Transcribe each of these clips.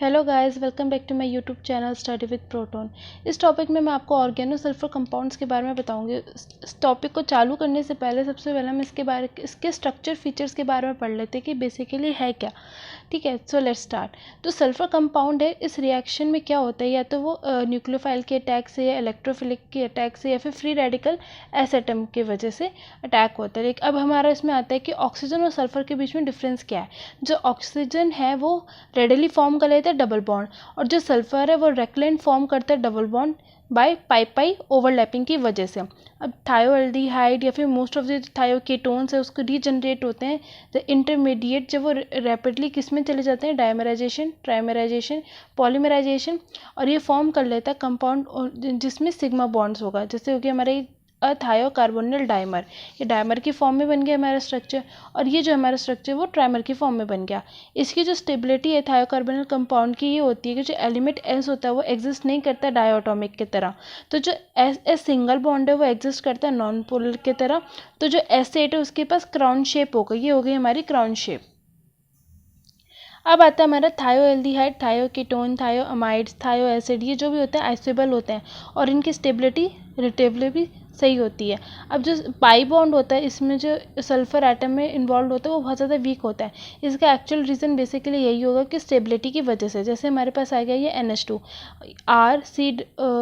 Hello guys, welcome back to my YouTube channel study with Proton. इस topic में मैं आपको ऑर्गेनो सल्फर कंपाउंड्स के बारे में बताऊंगी। इस टॉपिक को चालू करने से पहले सबसे पहले हम इसके स्ट्रक्चर फीचर्स के बारे में पढ़ लेते हैं कि बेसिकली है क्या। ठीक है, सो लेट्स स्टार्ट। तो सल्फर कंपाउंड है, इस रिएक्शन में क्या होता है, या तो वो न्यूक्लियोफाइल के अटैक से या इलेक्ट्रोफिलिक के अटैक से या फिर फ्री रेडिकल एस एटम की वजह से अटैक होता है। लेकिन अब हमारा इसमें आता है कि ऑक्सीजन और सल्फर के बीच में डिफरेंस क्या है। जो ऑक्सीजन है वो रेडिली फॉर्म कर लेता है डबल बॉन्ड, और जो सल्फर है वो रेक्लेंट फॉर्म करता है double bond by pi overlapping की वजह से। अब थायोएल्डिहाइड या फिर मोस्ट ऑफ द थायोकेटोन्स है उसको रीजनरेट होते हैं द इंटरमीडिएट, जब वो रैपिडली किस में चले जाते हैं, डायमराइजेशन, ट्राइमराइजेशन, पॉलीमराइजेशन, और ये फॉर्म कर लेता है कंपाउंड जिसमें सिग्मा बॉन्ड्स होगा। जैसे हो गया हमारे थायोकार्बोनिल डाइमर, ये डाइमर की फॉर्म में बन गया हमारा स्ट्रक्चर, और ये जो हमारा स्ट्रक्चर वो ट्राइमर की फॉर्म में बन गया। इसकी जो स्टेबिलिटी है थायोकार्बोनिल कंपाउंड की ये होती है कि जो एलिमेंट एस होता है वो एग्जिस्ट नहीं करता डायटोमिक की तरह। तो जो एस सिंगल बॉन्ड है वो एग्जिस्ट करता है नॉन पोलर की तरह। तो जो एस8 है उसके पास क्राउन शेप होगा, ये हो गई हमारी क्राउन शेप। अब आता है हमारा थायोएल्डिहाइड, थायोकीटोन, थायोअमाइड्स, थायोएसिड, ये जो भी होते हैं आइसोबल होते हैं और इनकी स्टेबिलिटी रिलेटिवली भी सही होती है। अब जो पाई बॉन्ड होता है इसमें जो सल्फर एटम में इन्वॉल्व होता है वो बहुत ज़्यादा वीक होता है। इसका एक्चुअल रीज़न बेसिकली यही होगा कि स्टेबिलिटी की वजह से। जैसे हमारे पास आ गया ये NH2, RC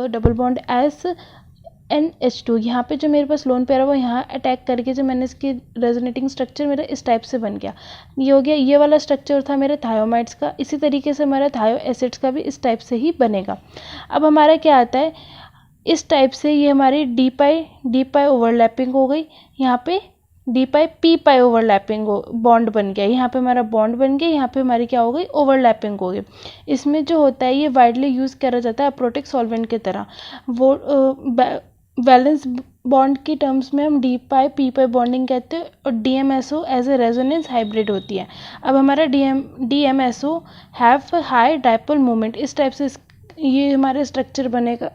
double bond S NH2, यहाँ पे जो मेरे पास लोन पेयर है वो यहाँ अटैक करके जो मैंने इसकी रेजोनेटिंग स्ट्रक्चर मेरा इस टाइप से बन गया। ये हो गया, ये वाला स्ट्रक्चर था मेरे थायोमाइड्स का। इसी तरीके से हमारा थायो एसिड्स का भी इस टाइप से ही बनेगा। अब हमारा क्या आता है, इस टाइप से ये हमारी डी पाई ओवरलैपिंग हो गई, यहाँ पे डी पाई पी पाई ओवरलैपिंग बॉन्ड बन गया, यहाँ पे हमारा बॉन्ड बन गया, यहाँ पे हमारी क्या हो गई, ओवरलैपिंग हो गई। इसमें जो होता है ये वाइडली यूज़ करा जाता है अप्रोटिक सॉल्वेंट की तरह। वो वैलेंस बॉन्ड की टर्म्स में हम d pi p pi bonding कहते हैं, और DMSO as a resonance hybrid होती है। अब हमारा DMSO have high dipole moment, इस टाइप से ये हमारा स्ट्रक्चर बनेगा।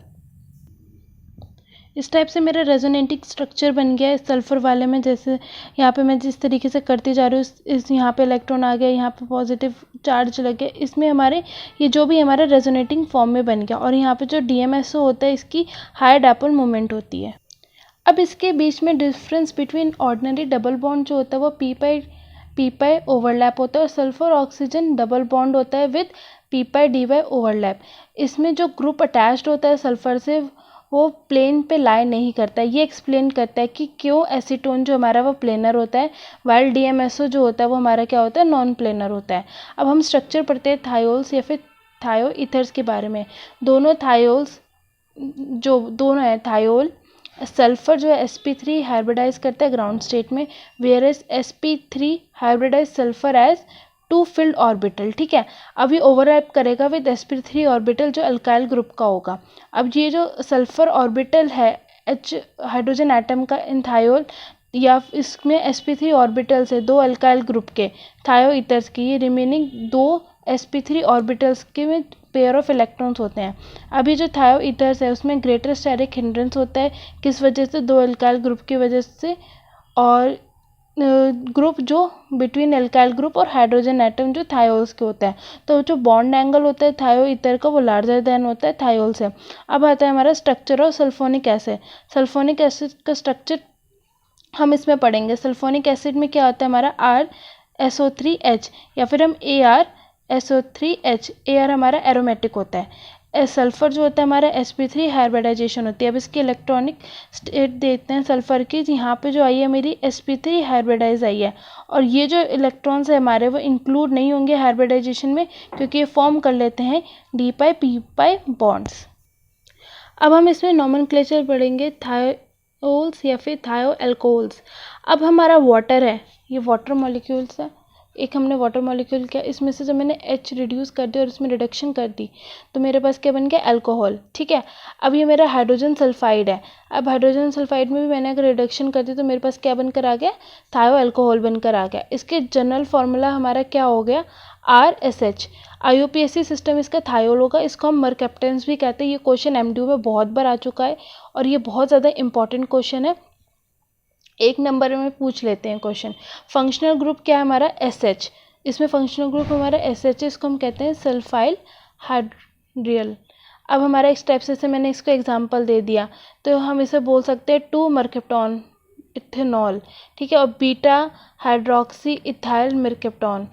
इस टाइप से मेरा रेजोनेटिंग स्ट्रक्चर बन गया है सल्फर वाले में। जैसे यहाँ पे मैं जिस तरीके से करती जा रही हूँ, इस यहाँ पे इलेक्ट्रॉन आ गया, यहाँ पे पॉजिटिव चार्ज लग गया, इसमें हमारे ये जो भी हमारा रेजोनेटिंग फॉर्म में बन गया। और यहाँ पे जो DMSO होता है इसकी हाई डाइपोल मोमेंट होती है। अब इसके बीच में difference between ordinary double bond जो होता है वो पी पाई ओवरलैप होता है, और सल्फर ऑक्सीजन डबल बॉन्ड होता है with p pi d y overlap. इसमें जो ग्रुप अटैच्ड होता है सल्फर से वो प्लेन पे लाई नहीं करता है। ये एक्सप्लेन करता है कि क्यों एसीटोन जो हमारा वो प्लेनर होता है, वाइल DMSO जो होता है वो हमारा क्या होता है, नॉन प्लेनर होता है। अब हम स्ट्रक्चर पढ़ते हैं थायोल्स या फिर थायो ईथर्स के बारे में। दोनों थायोल्स जो दोनों है, थायोल सल्फर जो है sp3 हाइब्रिडाइज करता है ग्राउंड स्टेट में, where as sp3 hybridise sulphur as two filled orbital. ठीक है, अब ये ओवरलैप करेगा विद sp3 ऑर्बिटल जो अल्काइल ग्रुप का होगा। अब ये जो सल्फर ऑर्बिटल है H हाइड्रोजन एटम का इन थायोल, या इसमें sp3 ऑर्बिटल्स है दो अल्काइल ग्रुप के थायो ईथर्स की, ये रिमेनिंग दो sp3 ऑर्बिटल्स के में पेयर ऑफ इलेक्ट्रॉन्स होते हैं। अभी जो थायो ईथर्स है उसमें ग्रेटर स्टेरिक हिंड्रेंस होता है, किस वजह से, दो अल्काइल ग्रुप की वजह से, और ग्रुप जो बिटवीन एल्काइल ग्रुप और हाइड्रोजन एटम जो थायोल्स के होता है। तो जो बॉन्ड एंगल होता है थायो ईथर का वो लार्जर देन होता है थायोल से। अब आता है हमारा structure of sulphonic acid. Sulphonic acid का स्ट्रक्चर हम इसमें पढ़ेंगे। सल्फोनिक एसिड में क्या होता है हमारा RSO3H, या फिर हम ArSO3H, AR हमारा एरोमेटिक होता है। सल्फर जो होता है हमारा sp3 हाइब्रिडाइजेशन होती है। अब इसकी इलेक्ट्रॉनिक स्टेट देखते हैं सल्फर की। यहाँ पे जो आई है मेरी sp3 हाइब्रिडाइज आई है, और ये जो इलेक्ट्रॉन्स है हमारे वो इंक्लूड नहीं होंगे हाइब्रिडाइजेशन में, क्योंकि ये फॉर्म कर लेते हैं D pi p pi bonds. अब हम इसमें नॉमेनक्लेचर पढ़ेंगे थायोल्स या फिर थायो एल्कोहल्स। अब हमारा वाटर है, ये वाटर मॉलिक्यूल्स है, एक हमने वाटर मॉलिक्यूल किया, इसमें से जब मैंने H रिड्यूस कर दिया और इसमें रिडक्शन कर दी तो मेरे पास क्या बन गया, अल्कोहल। ठीक है, अब ये मेरा हाइड्रोजन सल्फाइड है। अब हाइड्रोजन सल्फाइड में भी मैंने अगर रिडक्शन कर दी तो मेरे पास क्या बनकर आ गया, थायो अल्कोहल बनकर आ गया। इसके जनरल फार्मूला हमारा क्या हो गया, RSH। IUPAC सिस्टम इसका थायोल होगा, इसको हम मरकैप्टेंस भी कहते हैं। ये क्वेश्चन MDO में बहुत बार आ चुका है और ये बहुत ज़्यादा इंपॉर्टेंट क्वेश्चन है, एक नंबर में पूछ लेते हैं क्वेश्चन। फंक्शनल ग्रुप क्या है हमारा, SH। इसमें फंक्शनल ग्रुप हमारा SH, इसको हम कहते हैं सल्फाइल हाइड्रियल। अब हमारा एक स्टेप से मैंने इसको एग्जांपल दे दिया, तो हम इसे बोल सकते हैं 2 मर्केप्टॉन इथेनॉल, ठीक है, और बीटा हाइड्रोक्सी इथाइल मर्केप्टॉन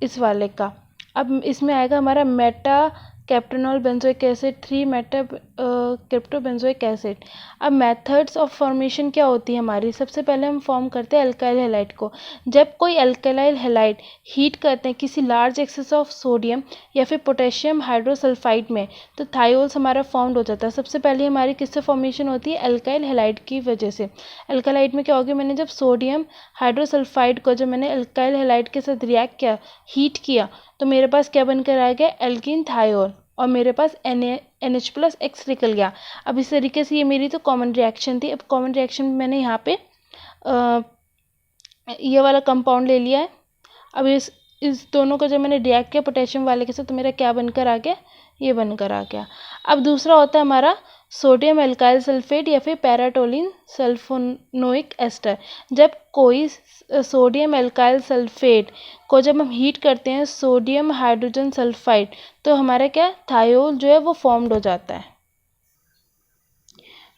इस वाले का। अब इसमें आएगा हमारा meta captanol benzoic acid, 3 meta crypto benzoic acid. अब मेथड्स ऑफ फॉर्मेशन क्या होती है हमारी, सबसे पहले हम फॉर्म करते हैं अल्काइल हैलाइड को। जब कोई अल्काइल हैलाइड हीट करते हैं किसी लार्ज एक्सेस ऑफ सोडियम या फिर पोटेशियम हाइड्रोसल्फाइड में, तो थायोल्स हमारा फॉर्म्ड हो जाता है। सबसे पहले हमारी किससे फॉर्मेशन होती है, अल्काइल हैलाइड की वजह से। अल्काइलाइड में क्या हो गया, मैंने जब सोडियम हाइड्रोसल्फाइड को जब मैंने अल्काइल हैलाइड के साथ रिएक्ट किया, हीट किया, तो मेरे पास क्या बनकर आ गया, एल्कीन थायोल, और मेरे पास NH+X निकल गया। अब इस तरीके से ये मेरी तो कॉमन रिएक्शन थी। अब कॉमन रिएक्शन में मैंने यहाँ पे ये वाला कंपाउंड ले लिया है। अब इस दोनों को जब मैंने रिएक्ट किया पोटेशियम वाले के साथ, तो मेरा क्या बनकर आ गया, ये बनकर आ गया। अब दूसरा होता है हमारा सोडियम एल्काइल सल्फेट या फिर पैराटोलिन सल्फोनोइक एस्टर। जब कोई सोडियम एल्काइल सल्फेट को जब हम हीट करते हैं सोडियम हाइड्रोजन सल्फाइड, तो हमारा क्या थायोल जो है वो फॉर्म्ड हो जाता है।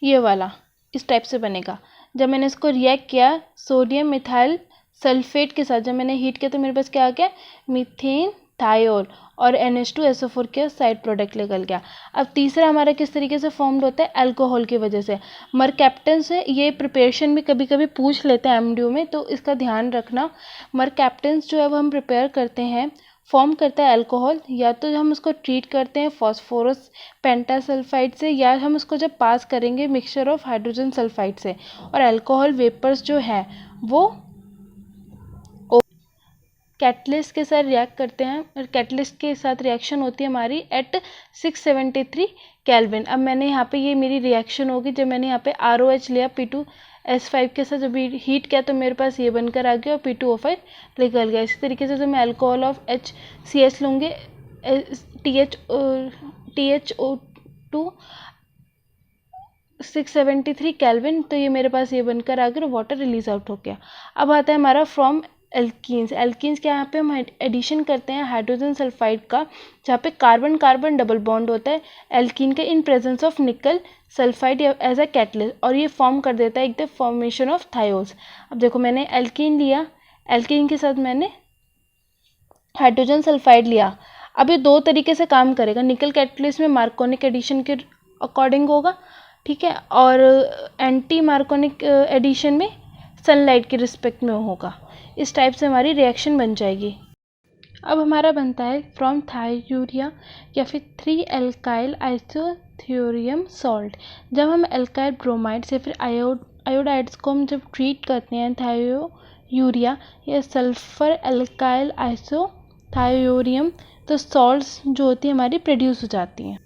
ये वाला इस टाइप से बनेगा। जब मैंने इसको रिएक्ट किया सोडियम मिथाइल सल्फेट के साथ, जब मैंने हीट किया, तो मेरे पास क्या आ गया, मीथेन थायोल, और NH2SO4 के साइड प्रोडक्ट निकल गया। अब तीसरा हमारा किस तरीके से फॉर्म्ड होता है, अल्कोहल की वजह से। मरकैप्टन से ये प्रिपरेशन भी कभी कभी पूछ लेते हैं MDO में, तो इसका ध्यान रखना। मरकैप्टन्स जो है वो हम प्रिपेयर करते हैं, फॉर्म करता है अल्कोहल, या तो हम उसको ट्रीट करते हैं फॉस्फोरस पेंटासल्फाइड से, या हम उसको जब पास करेंगे मिक्सचर ऑफ हाइड्रोजन सल्फाइड से। और अल्कोहल वेपर्स जो है वो कैटलिस्ट के साथ रिएक्ट करते हैं, और कैटलिस्ट के साथ रिएक्शन होती है हमारी एट 673 केल्विन। अब मैंने यहाँ पे ये मेरी रिएक्शन होगी, जब मैंने यहाँ पे ROH लिया P2S5 के साथ जब हीट किया, तो मेरे पास ये बनकर आ गया और P2O5 निकल गया। इसी तरीके से जब मैं अल्कोहल ऑफ HCH लूँगी THO2 673 केल्विन, तो ये मेरे पास ये बनकर आ गया और वाटर रिलीज आउट हो गया। अब आता है हमारा फ्रॉम एल्कीन्स। एल्कीन्स के यहाँ पे हम एडिशन करते हैं हाइड्रोजन सल्फाइड का, जहाँ पे कार्बन कार्बन डबल बॉन्ड होता है एल्कीन के in presence of nickel sulphide as a catalyst, और ये फॉर्म कर देता है एक द फॉर्मेशन ऑफ थायोल्स। अब देखो मैंने एल्कीन लिया, एल्कीन के साथ मैंने हाइड्रोजन सल्फाइड लिया। अब ये दो तरीके से काम करेगा। निकल कैटलिस्ट में मार्कोनिक एडिशन के अकॉर्डिंग होगा, ठीक है, और एंटी मार्कोनिक एडिशन में सनलाइट के रिस्पेक्ट में होगा। इस टाइप से हमारी रिएक्शन बन जाएगी। अब हमारा बनता है फ्रॉम थायूरिया या फिर 3 एल्काइल आइसोथ्योरियम सॉल्ट। जब हम एल्काइल ब्रोमाइड्स या फिर आयोडाइड्स को हम जब ट्रीट करते हैं थायूरिया या सल्फर एल्काइल आइसोथ्योरियम, तो सॉल्ट्स जो होती है हमारी प्रोड्यूस हो जाती हैं।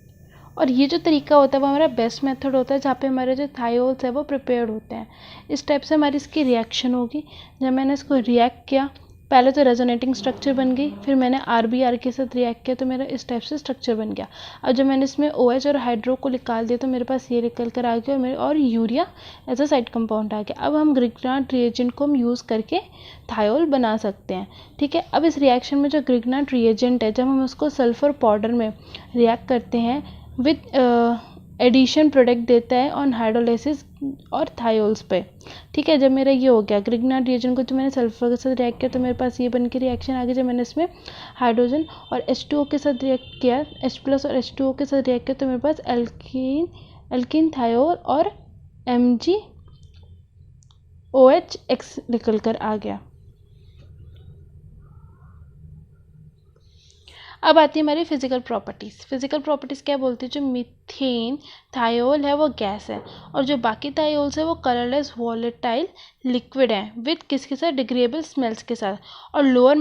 और ये जो तरीका होता है वो हमारा बेस्ट मेथड होता है, जहाँ पे हमारे जो थायोल्स है वो प्रिपेयर्ड होते हैं। इस टाइप से हमारी इसकी रिएक्शन होगी। जब मैंने इसको रिएक्ट किया, पहले तो रेजोनेटिंग स्ट्रक्चर बन गई, फिर मैंने RBR के साथ रिएक्ट किया, तो मेरा इस टाइप से स्ट्रक्चर बन गया। और जब मैंने इसमें OH और हाइड्रो को निकाल दिया, तो मेरे पास ये निकल कर आ गया, और urea as a side compound आ गया। अब हम ग्रिग्नार्ड रिएजेंट को हम यूज़ करके थायोल बना सकते हैं, ठीक है। अब इस रिएक्शन में जो ग्रिग्नार्ड रिएजेंट है, जब हम उसको सल्फर पाउडर में रिएक्ट करते हैं विथ एडिशन प्रोडक्ट देता है ऑन हाइड्रोलाइसिस और थायोल्स पे, ठीक है। जब मेरा ये हो गया ग्रिग्नार्ड रिएजेंट को, जो मैंने सल्फर के साथ रिएक्ट किया, तो मेरे पास ये बन के रिएक्शन आ गई। जब मैंने इसमें हाइड्रोजन और H2O के साथ रिएक्ट किया, H+ और H2O के साथ रिएक्ट किया, तो मेरे पास एल्कीन थायोल और MgOH निकल कर आ गया। अब आती है हमारी फिजिकल प्रॉपर्टीज़। फिजिकल प्रॉपर्टीज़ क्या बोलती है, जो मीथेन थायोल है वो गैस है, और जो बाकी थायोल्स है वो कलरलेस वॉलेटाइल लिक्विड है विथ किसके साथ, डिग्रेडेबल स्मेल्स के साथ। और लोअर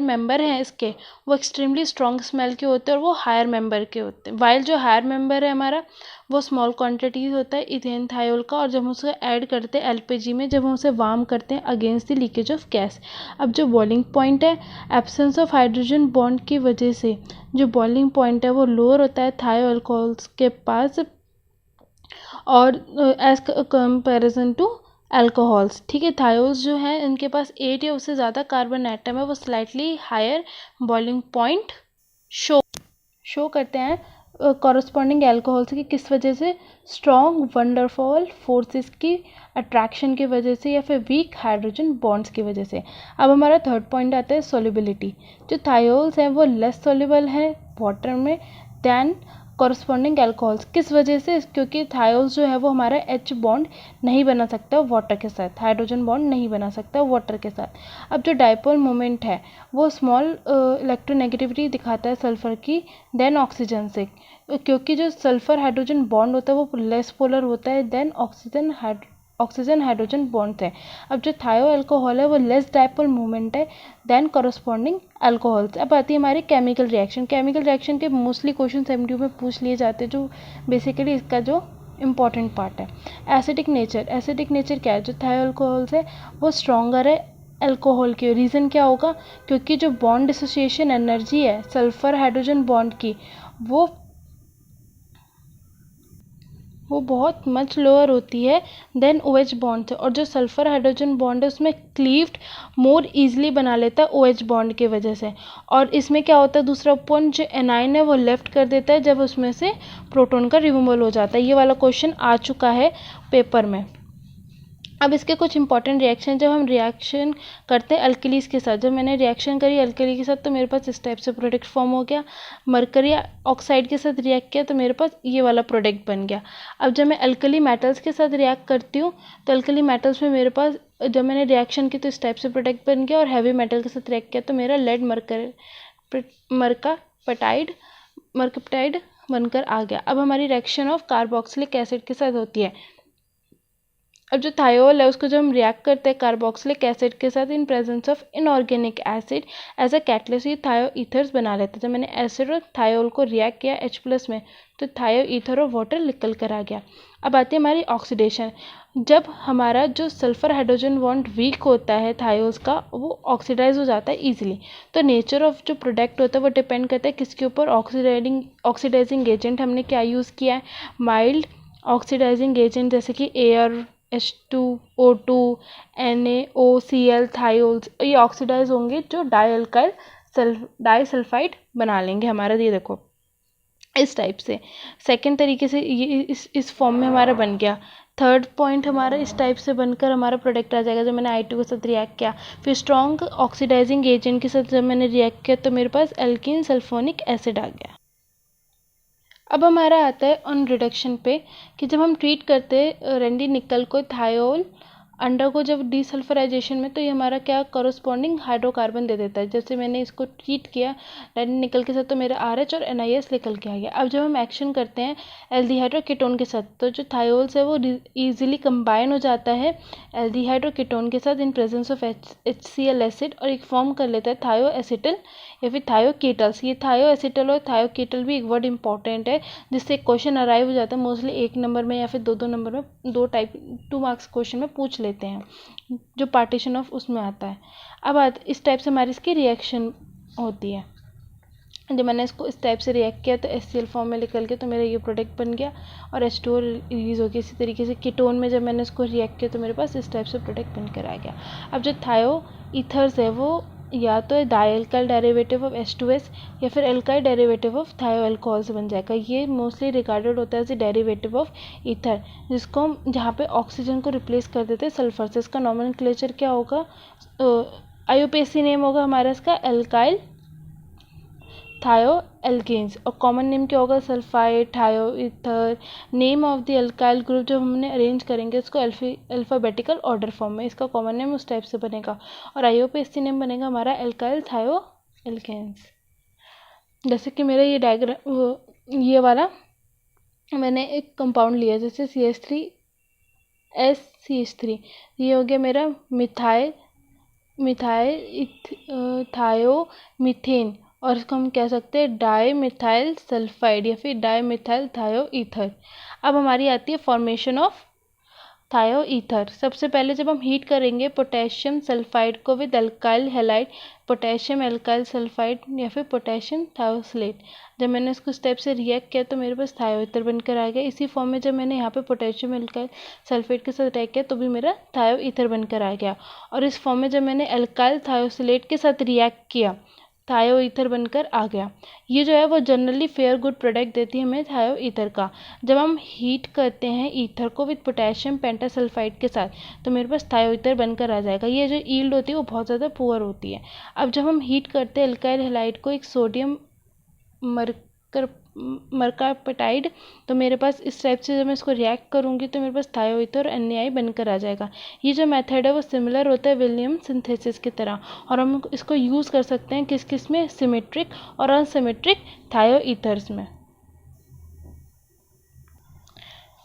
मेंबर हैं इसके, वो एक्सट्रीमली स्ट्रॉन्ग स्मेल के होते हैं और वो हायर मेंबर के होते हैं। वाइल जो हायर मेंबर है हमारा वो स्मॉल क्वांटिटीज होता है इथेन थायोल का, और जब हम उसे ऐड करते हैं LPG में, जब हम उसे वार्म करते हैं against the leakage of gas. अब जो बॉइलिंग पॉइंट है, एब्सेंस ऑफ हाइड्रोजन बॉन्ड की वजह से जो बॉइलिंग पॉइंट है वो लोअर होता है थायो अल्कोहल्स के पास, और एज कंपेरिजन टू अल्कोहल्स, ठीक है। थायोल्स जो है इनके पास 8 या उससे ज़्यादा कार्बन एटम है, वो slightly higher boiling point show करते हैं कॉरस्पॉन्डिंग अल्कोहल्स की। किस वजह से? स्ट्रॉन्ग वंडरफॉल फोर्सेस की अट्रैक्शन की वजह से या फिर वीक हाइड्रोजन बॉन्ड्स की वजह से। अब हमारा थर्ड पॉइंट आता है सोल्युबिलिटी। जो थायोल्स हैं वो लेस सोल्यूबल है वाटर में दैन कॉरस्पॉन्डिंग अल्कोहल्स। किस वजह से? क्योंकि थायोल्स जो है वो हमारा एच बॉन्ड नहीं बना सकता वाटर के साथ, हाइड्रोजन बॉन्ड नहीं बना सकता वाटर के साथ। अब जो डाइपोल मोमेंट है वो स्मॉल इलेक्ट्रोनेगेटिविटी दिखाता है सल्फर की देन ऑक्सीजन से, क्योंकि जो सल्फर हाइड्रोजन बॉन्ड होता है वो लेस पोलर होता है देन ऑक्सीजन हाइड्रोजन बॉन्ड है। अब जो थायो अल्कोहल है वो लेस डाइपोल मूवमेंट है देन कॉरस्पॉन्डिंग अल्कोहल्स। अब आती है हमारी केमिकल रिएक्शन। केमिकल रिएक्शन के मोस्टली क्वेश्चन एमसीक्यू में पूछ लिए जाते हैं, जो बेसिकली इसका जो इम्पॉर्टेंट पार्ट है। Acidic nature. एसिडिक नेचर क्या है? जो थायो अल्कोहल्स है वो स्ट्रॉन्गर है अल्कोहल की। रीज़न क्या होगा? क्योंकि जो बॉन्ड एसोसिएशन एनर्जी है सल्फर हाइड्रोजन बॉन्ड की वो बहुत मच लोअर होती है देन OH बॉन्ड से, और जो सल्फर हाइड्रोजन बॉन्ड है उसमें क्लीव्ड मोर इजीली बना लेता है OH बॉन्ड की वजह से। और इसमें क्या होता है? दूसरा पॉइंट जो एनाइन है वो लेफ्ट कर देता है जब उसमें से प्रोटॉन का रिमूवल हो जाता है। ये वाला क्वेश्चन आ चुका है पेपर में। अब इसके कुछ इंपॉर्टेंट रिएक्शन, जब हम रिएक्शन करते हैं अल्कलीज के साथ, जब मैंने रिएक्शन करी अल्कली के साथ तो मेरे पास इस टाइप से प्रोडक्ट फॉर्म हो गया। मरकरी ऑक्साइड के साथ रिएक्ट किया तो मेरे पास ये वाला प्रोडक्ट बन गया। अब जब मैं अल्कली मेटल्स के साथ रिएक्ट करती हूँ तो अल्कली मेटल्स में मेरे पास जब मैंने रिएक्शन की तो इस टाइप से प्रोडक्ट बन गया, और हैवी मेटल के साथ रिएक्ट किया तो मेरा लेड मरकप्टाइड बनकर आ गया। अब हमारी रिएक्शन ऑफ कार्बोक्सिलिक एसिड के साथ होती है। अब जो थायोल है उसको जब हम रिएक्ट करते हैं कार्बोक्सिलिक एसिड के साथ in presence of inorganic acid as a catalyst, ये थायो ईथर्स बना लेते हैं। जब मैंने एसिड और थायोल को रिएक्ट किया H+ में तो थायो ईथर और वाटर निकल कर आ गया। अब आती है हमारी ऑक्सीडेशन। जब हमारा जो सल्फर हाइड्रोजन बॉन्ड वीक होता है थायोल्स का वो ऑक्सीडाइज हो जाता है ईजिली। तो नेचर ऑफ जो प्रोडक्ट होता है वो डिपेंड करता है किसके ऊपर? ऑक्सीडाइजिंग एजेंट हमने क्या यूज़ किया है? माइल्ड ऑक्सीडाइजिंग एजेंट जैसे कि एयर, H2O2, NaOCl, थायोल्स, ये ऑक्सीडाइज होंगे जो डाइसल्फाइड बना लेंगे हमारा। ये देखो इस टाइप से सेकेंड तरीके से ये इस फॉर्म में हमारा बन गया। थर्ड पॉइंट हमारा इस टाइप से बनकर हमारा प्रोडक्ट आ जाएगा। जब मैंने I2 के साथ रिएक्ट किया, फिर स्ट्रॉन्ग ऑक्सीडाइजिंग एजेंट के साथ जब मैंने रिएक्ट किया तो मेरे पास एल्कीन सल्फोनिक एसिड आ गया। अब हमारा आता है ऑन रिडक्शन पे कि जब हम ट्रीट करते हैं रेंडी निकल को थायोल अंडर को जब डीसल्फराइजेशन में तो ये हमारा क्या कॉरस्पॉन्डिंग हाइड्रोकार्बन दे देता है। जैसे मैंने इसको ट्रीट किया रेंडी निकल के साथ तो मेरा RH और NiS निकल के आ गया। अब जब हम एक्शन करते हैं एल्डिहाइड और कीटोन के साथ तो जो थायोल्स है वो ईजिली कंबाइन हो जाता है एल्डिहाइड और कीटोन के साथ in presence of HCl acid और एक फॉर्म कर लेता है थायो एसिटल या फिर थायो कीटल्स। ये थायो एसिटल और थायो कीटल भी एक वर्ड इंपॉर्टेंट है जिससे क्वेश्चन अराइव हो जाता है मोस्टली 1 नंबर में या फिर 2 नंबर में, 2 मार्क्स क्वेश्चन में पूछ लेते हैं जो पार्टीशन ऑफ उसमें आता है। अब इस टाइप से हमारी इसकी रिएक्शन होती है। जब मैंने इसको इस टाइप से रिएक्ट किया तो HCl फॉर्म में निकल के तो मेरा ये प्रोडक्ट बन गया और H2O रिलीज हो गया। इसी तरीके से कीटोन में जब मैंने इसको रिएक्ट किया तो मेरे पास इस टाइप से प्रोडक्ट बनकर आ गया। अब जो थायो ईथर्स है वो या तो डाइअल्काइल डेरिवेटिव ऑफ H2S या फिर alkyl derivative of thioalcohol से बन जाएगा। ये मोस्टली रिगार्डेड होता है as a derivative of ether जिसको हम जहाँ पे ऑक्सीजन को रिप्लेस कर देते हैं सल्फर से। इसका नॉमेनक्लेचर क्या होगा? IUPAC नेम होगा हमारा इसका एल्काइल थायो एल्केन्स और कॉमन नेम क्या होगा? सल्फाइड, थायो ether. Name of the alkyl group जब हमने अरेंज करेंगे इसको अल्फ़ाबेटिकल ऑर्डर फॉर्म में, इसका कॉमन नेम उस टाइप से बनेगा और IUPAC नेम बनेगा हमारा एल्काइल थायो एल्केन्स। जैसे कि मेरा ये डायग्राम ये वाला मैंने एक कंपाउंड लिया जैसे CH3SCH3, ये हो गया मेरा मिथाइल थायो मीथेन और इसको हम कह सकते हैं डाई मिथाइल सल्फाइड या फिर डाई मिथाइल थायो ईथर। अब हमारी आती है फॉर्मेशन ऑफ थायो ईथर। सबसे पहले जब हम हीट करेंगे पोटेशियम सल्फाइड को with alkyl halide, potassium alkyl sulphide या फिर पोटेशियम थायोसलेट, जब मैंने इसको स्टेप से रिएक्ट किया तो मेरे पास थायो ईथर बनकर आ गया। इसी फॉर्म में जब मैंने यहाँ पे पोटेशियम अल्काइल सल्फेट के साथ रिएक्ट किया तो भी मेरा थायो ईथर बनकर आ गया। और इस फॉर्म में जब मैंने अल्काइल थायोसलेट के साथ रिएक्ट किया थायो ईथर बनकर आ गया। ये जो है वो जनरली फेयर गुड प्रोडक्ट देती है हमें थायो ईथर का। जब हम हीट करते हैं ईथर को विद पोटेशियम पेंटासल्फाइड के साथ तो मेरे पास थायो ईथर बनकर आ जाएगा। ये जो यील्ड होती है वो बहुत ज़्यादा पुअर होती है। अब जब हम हीट करते हैं अल्काइल हैलाइड को एक सोडियम मरकापेटाइड, तो मेरे पास इस टाइप से जब मैं इसको रिएक्ट करूँगी तो मेरे पास थायो ईथर और NaI बनकर आ जाएगा। ये जो मेथड है वो सिमिलर होता है विलियम सिंथेसिस की तरह, और हम इसको यूज़ कर सकते हैं किस किस में, सिमेट्रिक और अनसिमेट्रिक थायो ईथर्स में।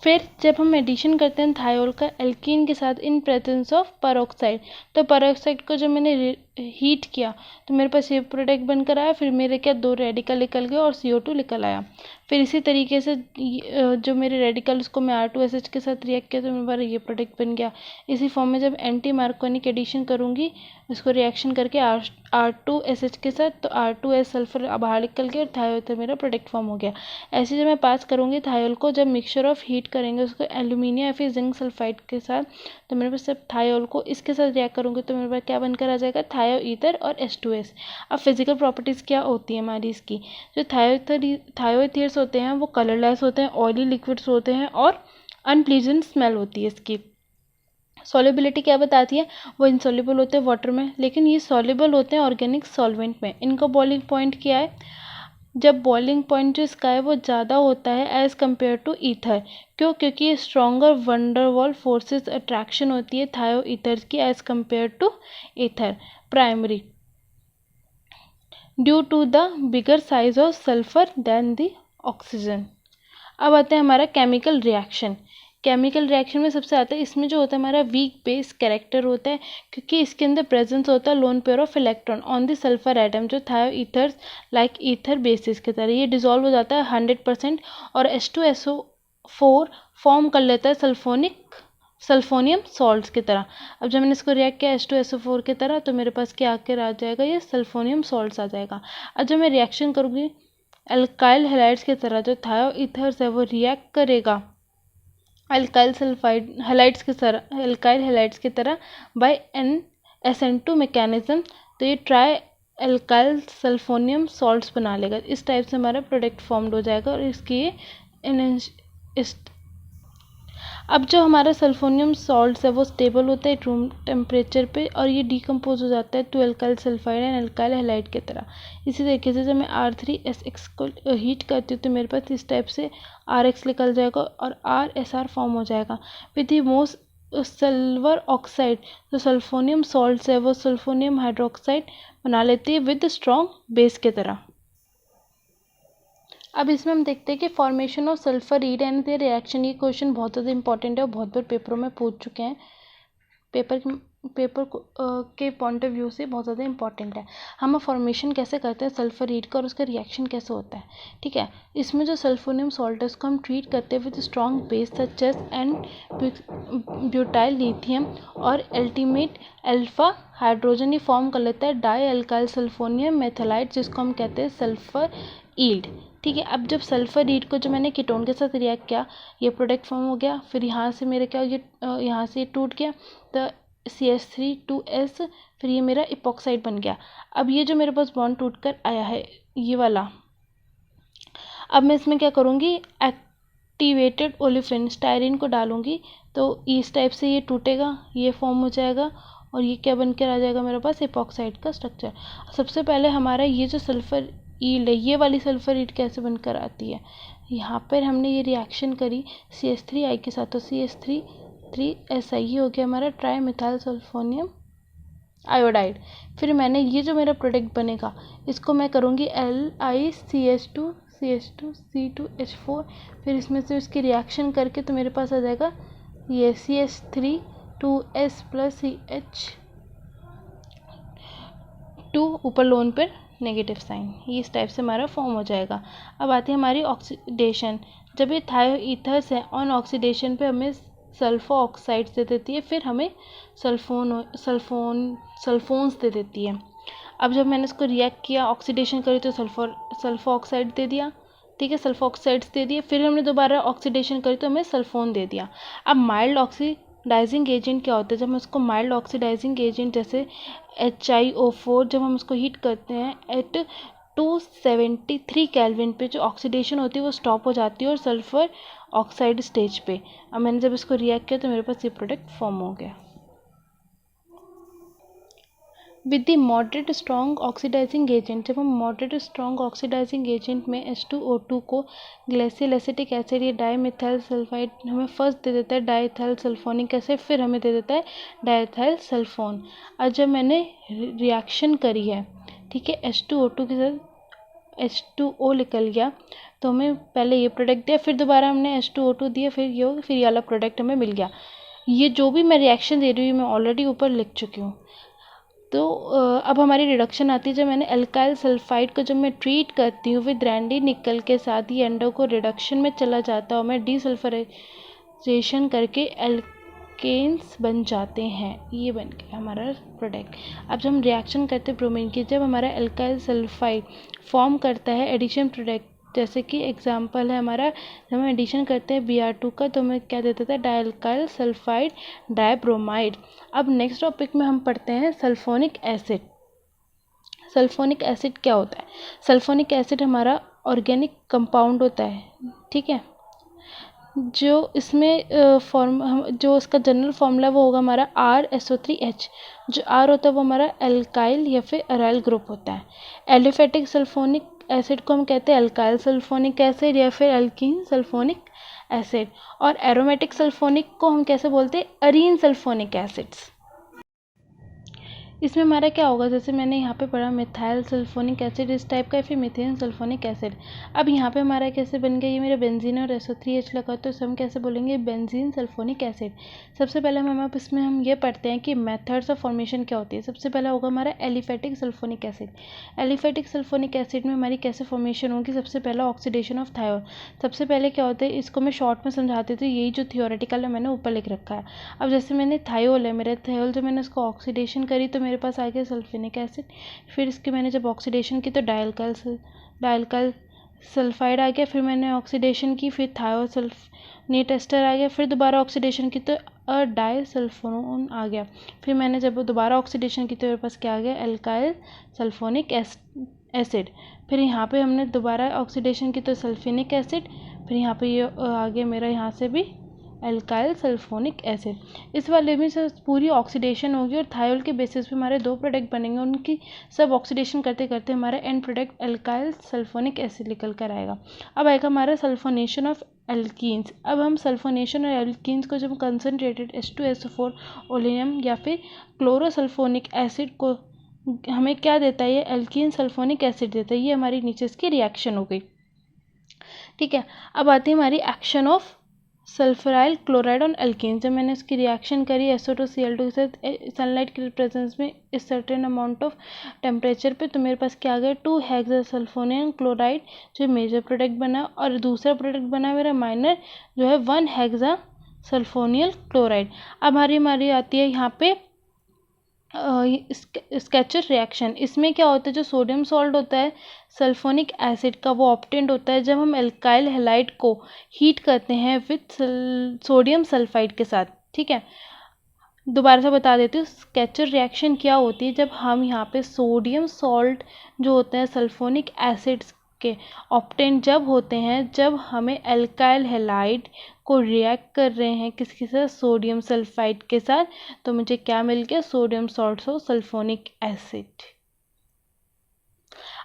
फिर जब हम एडिशन करते हैं थायोल का एल्कीन के साथ इन प्रेजेंस ऑफ पेरोक्साइड, तो पेरोक्साइड को जब मैंने हीट किया तो मेरे पास ये प्रोडक्ट बनकर आया। फिर मेरे क्या 2 रेडिकल निकल गए और CO2 निकल आया। फिर इसी तरीके से जो मेरे रेडिकल उसको मैं R2SH के साथ रिएक्ट किया तो मेरे पास ये प्रोडक्ट बन गया। इसी फॉर्म में जब एंटी मार्कोनिक एडिशन करूँगी इसको रिएक्शन करके R2SH के साथ तो R2S सल्फर बाहर निकल गया और थायो ईथर मेरा प्रोडक्ट फॉर्म हो गया। ऐसे जब मैं पास करूँगी थायोल को, जब मिक्सचर ऑफ हीट करेंगे उसको एल्यूमिनियम या फिर जिंक सल्फाइड के साथ, तो मेरे पास जब थायोल को इसके साथ रिएक्ट करूँगी तो मेरे पास क्या बनकर आ जाएगा, थायो ईथर और H2S। अब फिजिकल प्रॉपर्टीज़ क्या होती है हमारी इसकी, जो थायो ईथर्स होते हैं वो कलरलेस होते हैं, ऑयली लिक्विड्स होते हैं और अनप्लीजेंट स्मेल होती है इसकी। सॉल्युबिलिटी क्या बताती है, वो इनसॉल्युबल होते हैं वाटर में, लेकिन ये सॉल्युबल होते हैं ऑर्गेनिक सॉल्वेंट में। इनका बॉइलिंग पॉइंट क्या है, जब बॉइलिंग पॉइंट जो इसका है वो ज़्यादा होता है एज़ कम्पेयर टू ईथर। क्यों, क्योंकि ये स्ट्रॉन्गर वंडरवॉल फोर्सेस अट्रैक्शन होती है थायो ईथर की as compare to ether primary, due to the bigger size of sulphur than the oxygen. अब आते हैं हमारा केमिकल रिएक्शन। केमिकल रिएक्शन में सबसे आता है, इसमें जो होता है हमारा वीक बेस कैरेक्टर होता है, क्योंकि इसके अंदर प्रेजेंस होता है lone pair of electron on the sulphur atom, जो थायो ईथर्स लाइक ईथर बेसिस की तरह ये डिसॉल्व हो जाता है 100% और H2SO4 फॉर्म कर लेता है सल्फोनियम सॉल्ट्स की तरह। अब जब मैंने इसको रिएक्ट किया H2SO4 की तरह तो मेरे पास क्या आकर आ जाएगा, ये सल्फोनियम सॉल्ट्स आ जाएगा। अब जब मैं रिएक्शन करूँगी अल्काइल हैलाइड्स की तरह, जो थायो ईथर्स है वो रिएक्ट करेगा अल्काइल हैलाइड्स की तरह बाय SN2 मैकेनिज्म, तो ये ट्राई अल्काइल सल्फोनियम सॉल्ट्स बना लेगा। इस टाइप से हमारा प्रोडक्ट फॉर्म्ड हो जाएगा और इसकी अब जो हमारा सल्फोनियम सॉल्ट्स है वो स्टेबल होता है रूम टेम्परेचर पे और ये डिकम्पोज हो जाता है to alkyl sulphide and alkyl halide की तरह। इसी तरीके से जब मैं R3SX को हीट करती हूँ तो मेरे पास इस टाइप से RX निकल जाएगा और RSR फॉर्म हो जाएगा with the most silver oxide. जो सल्फोनियम सॉल्ट्स है वो सल्फोनियम हाइड्रोक्साइड बना लेती है विद स्ट्रॉन्ग बेस की तरह। अब इसमें हम देखते हैं कि फॉर्मेशन ऑफ सल्फर ईड एंड देयर रिएक्शन। ये क्वेश्चन बहुत ज़्यादा इंपॉर्टेंट है और बहुत बार पेपरों में पूछ चुके हैं। पेपर के पॉइंट ऑफ व्यू से बहुत ज़्यादा इंपॉर्टेंट है। हम फॉर्मेशन कैसे करते हैं सल्फर ईड का और उसका रिएक्शन कैसे होता है, ठीक है। इसमें जो सल्फोनियम सॉल्ट है उसको हम ट्रीट करते हैं with strong base such as n butyl lithium और अल्टीमेट अल्फा हाइड्रोजन। ये फॉर्म कर लेता है डाई अल्काइल सल्फोनियम मेथलाइड, जिसको हम कहते हैं सल्फर ईल्ड, ठीक है। अब जब सल्फर ईड को जो मैंने कीटोन के साथ रिएक्ट किया ये प्रोडक्ट फॉर्म हो गया। फिर यहाँ से मेरे क्या यहाँ से टूट गया तो CH3 2S, फिर ये मेरा इपॉक्साइड बन गया। अब ये जो मेरे पास बॉन्ड टूट कर आया है ये वाला, अब मैं इसमें क्या करूँगी, एक्टिवेटेड ओलिफिन स्टायरीन को डालूंगी तो इस टाइप से ये टूटेगा, ये फॉर्म हो जाएगा और ये क्या बन कर आ जाएगा मेरे पास, इपॉक्साइड का स्ट्रक्चर। सबसे पहले हमारा ये जो सल्फर ईल्ड है ये वाली सल्फर ईल्ड कैसे बनकर आती है, यहाँ पर हमने ये रिएक्शन करी CH3I के साथ तो CH3SI ये हो गया हमारा ट्राई मिथाइल सल्फोनियम आयोडाइड। फिर मैंने ये जो मेरा प्रोडक्ट बनेगा इसको मैं करूँगी LiCH2CH2C2H4, फिर इसमें से उसकी रिएक्शन करके तो मेरे पास आ जाएगा ये CH3 2S प्लस CH2 ऊपर लोन पर नेगेटिव साइन, ये इस टाइप से हमारा फॉर्म हो जाएगा। अब आती है हमारी ऑक्सीडेशन। जब ये थायो ईथर्स है ऑन ऑक्सीडेशन पे हमें सल्फर ऑक्साइड्स दे देती है, फिर हमें सल्फोन्स दे देती है। अब जब मैंने इसको रिएक्ट किया, ऑक्सीडेशन करी, तो सल्फर ऑक्साइड दे दिया, ठीक है, सल्फर ऑक्साइड्स दे दिए। फिर हमने दोबारा ऑक्सीडेशन करी तो हमें सल्फोन दे दिया। अब माइल्ड ऑक्सीडाइजिंग एजेंट क्या होता है? जब हम इसको माइल्ड ऑक्सीडाइजिंग एजेंट जैसे HiO4 जब हम इसको हीट करते हैं एट 273 केल्विन पे, जो ऑक्सीडेशन होती है वो स्टॉप हो जाती है और सल्फर ऑक्साइड स्टेज पे। अब मैंने जब इसको रिएक्ट किया तो मेरे पास ये प्रोडक्ट फॉर्म हो गया। With the moderate strong oxidising agent, जब हम मॉडरेट स्ट्रॉन्ग ऑक्सीडाइजिंग एजेंट में H2O2 को ग्लेसियल एसिटिक एसिड या डाईमिथाइल सल्फाइड हमें फर्स्ट दे देता है डाईइथाइल सल्फोनिक एसिड, फिर हमें दे देता है डाईइथाइल सल्फोन। और जब मैंने रिएक्शन करी है, ठीक है, H2O2 के साथ H2O निकल गया तो हमें पहले ये प्रोडक्ट दिया, फिर दोबारा हमने H2O2 दिया, फिर ये वाला प्रोडक्ट हमें मिल गया। ये जो भी मैं रिएक्शन दे रही हूँ मैं ऑलरेडी ऊपर लिख चुकी हूँ। तो अब हमारी रिडक्शन आती है। जब मैंने एल्काइल सल्फाइड को जब मैं ट्रीट करती हूँ विद रैंडी निकल के साथ, ही एंडो को रिडक्शन में चला जाता है और मैं डीसल्फराइजेशन करके एल्केन्स बन जाते हैं। ये बन गया हमारा प्रोडक्ट। अब जब हम रिएक्शन करते हैं ब्रोमीन की, जब हमारा एल्काइल सल्फाइड फॉर्म करता है एडिशन प्रोडक्ट, जैसे कि एग्जांपल है हमारा, जब हम एडिशन करते हैं Br2 का तो हमें क्या देता था? डायल्काइल सल्फाइड डायब्रोमाइड। अब नेक्स्ट टॉपिक में हम पढ़ते हैं सल्फोनिक एसिड। सल्फोनिक एसिड क्या होता है? सल्फोनिक एसिड हमारा ऑर्गेनिक कंपाउंड होता है, ठीक है, जो इसमें जो इसका जनरल फॉर्मूला वो होगा हमारा RSO3H। जो R होता है वो हमारा एल्काइल या फिर अराइल ग्रुप होता है। एलिफेटिक सल्फोनिक एसिड को हम कहते हैं एल्काइल सल्फोनिक एसिड या फिर एल्कीन सल्फोनिक एसिड, और एरोमेटिक सल्फोनिक को हम कैसे बोलते हैं? Areen sulphonic acids. इसमें हमारा क्या होगा? जैसे मैंने यहाँ पे पढ़ा मिथाइल सल्फोनिक एसिड इस टाइप का, फिर मीथेन सल्फोनिक एसिड। अब यहाँ पे हमारा कैसे बन गया? ये मेरा बेंजीन और SO3H लगा, तो इसे हम कैसे बोलेंगे? Benzene sulphonic acid. सबसे पहले हम ये पढ़ते हैं कि मेथड्स ऑफ फॉर्मेशन क्या होती है। सबसे पहला होगा हमारा aliphatic sulphonic acid. Aliphatic sulphonic acid में हमारी कैसे फॉर्मेशन होगी? सबसे पहला ऑक्सीडेशन ऑफ थायोल। सबसे पहले क्या होता है, इसको मैं शॉर्ट में समझाती थी, यही जो थियोरेटिकल है मैंने ऊपर लिख रखा है। अब जैसे मैंने थायोल है, मेरा थायोल जो मैंने उसको ऑक्सीडेशन करी तो मेरे पास आ गया सल्फोनिक एसिड। फिर इसकी मैंने जब ऑक्सीडेशन की तो डायल्काइल सल्फाइड आ गया। फिर मैंने ऑक्सीडेशन की, फिर थायोसल्फेट एस्टर आ गया। फिर दोबारा ऑक्सीडेशन की तो डाइसल्फोन आ गया। फिर मैंने जब दोबारा ऑक्सीडेशन की तो मेरे पास क्या आ गया? Alkyl sulphonic acid. फिर यहाँ पे हमने दोबारा ऑक्सीडेशन की तो सल्फोनिक एसिड। फिर यहाँ पे ये आ गया मेरा यहाँ से भी एल्काइल सल्फोनिक एसिड। इस वाले में से पूरी ऑक्सीडेशन होगी और थायोल के बेसिस पे हमारे दो प्रोडक्ट बनेंगे, उनकी सब ऑक्सीडेशन करते करते हमारा and product alkyl sulphonic acid निकल कर आएगा। अब आएगा हमारा सल्फोनेशन ऑफ एल्कीन्स। अब हम सल्फोनेशन और एल्कीन्स को जब कंसनट्रेटेड H2SO4 ओलियम या फिर क्लोरोसल्फोनिक एसिड को हमें क्या देता है? ये एल्कीन सल्फोनिक एसिड देता है। ये हमारी नीचे इसकी रिएक्शन हो गई, ठीक है। अब आती है हमारी action of sulphuryl chloride on alkene. जब मैंने इसकी रिएक्शन करी SO2Cl2 के साथ सनलाइट के प्रेजेंस में इस सर्टेन अमाउंट ऑफ टेम्परेचर पे, तो मेरे पास क्या आ गया? 2-हेक्सासल्फोनियम क्लोराइड जो मेजर प्रोडक्ट बना, और दूसरा प्रोडक्ट बना मेरा माइनर जो है 1-हेक्सासल्फोनियल क्लोराइड। अब हमारी आती है यहाँ पे स्केचर रिएक्शन। इसमें क्या होता है? जो सोडियम सॉल्ट होता है सल्फोनिक एसिड का, वो ऑब्टेंड होता है जब हम एल्काइल हैलाइड को हीट करते हैं विथ सोडियम सल्फाइड के साथ, ठीक है। दोबारा से बता देती हूँ, स्केचर रिएक्शन क्या होती है? जब हम यहाँ पे सोडियम सॉल्ट जो होते हैं सल्फोनिक एसिड्स के ऑब्टेंड जब होते हैं जब हमें एल्काइल हैलाइड को रिएक्ट कर रहे हैं किसके साथ? सोडियम सल्फाइड के साथ, तो मुझे क्या मिल गया? सोडियम सॉल्ट और सल्फोनिक एसिड।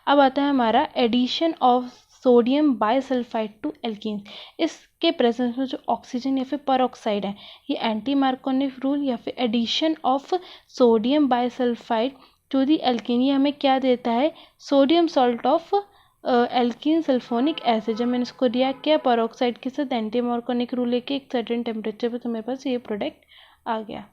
अब आता है हमारा addition of sodium bisulphide to alkene. इसके प्रेजेंस में जो ऑक्सीजन या फिर परऑक्साइड है, ये एंटी मार्कोनिक रूल या फिर addition of sodium bisulphide to the alkene, ये हमें क्या देता है? Sodium salt of alkene sulphonic acid. जब मैंने इसको रिएक्ट किया परऑक्साइड के साथ एंटी मार्कोनिक रूल लेके एक सर्टेन टेम्परेचर पे, तो मेरे पास ये प्रोडक्ट आ गया।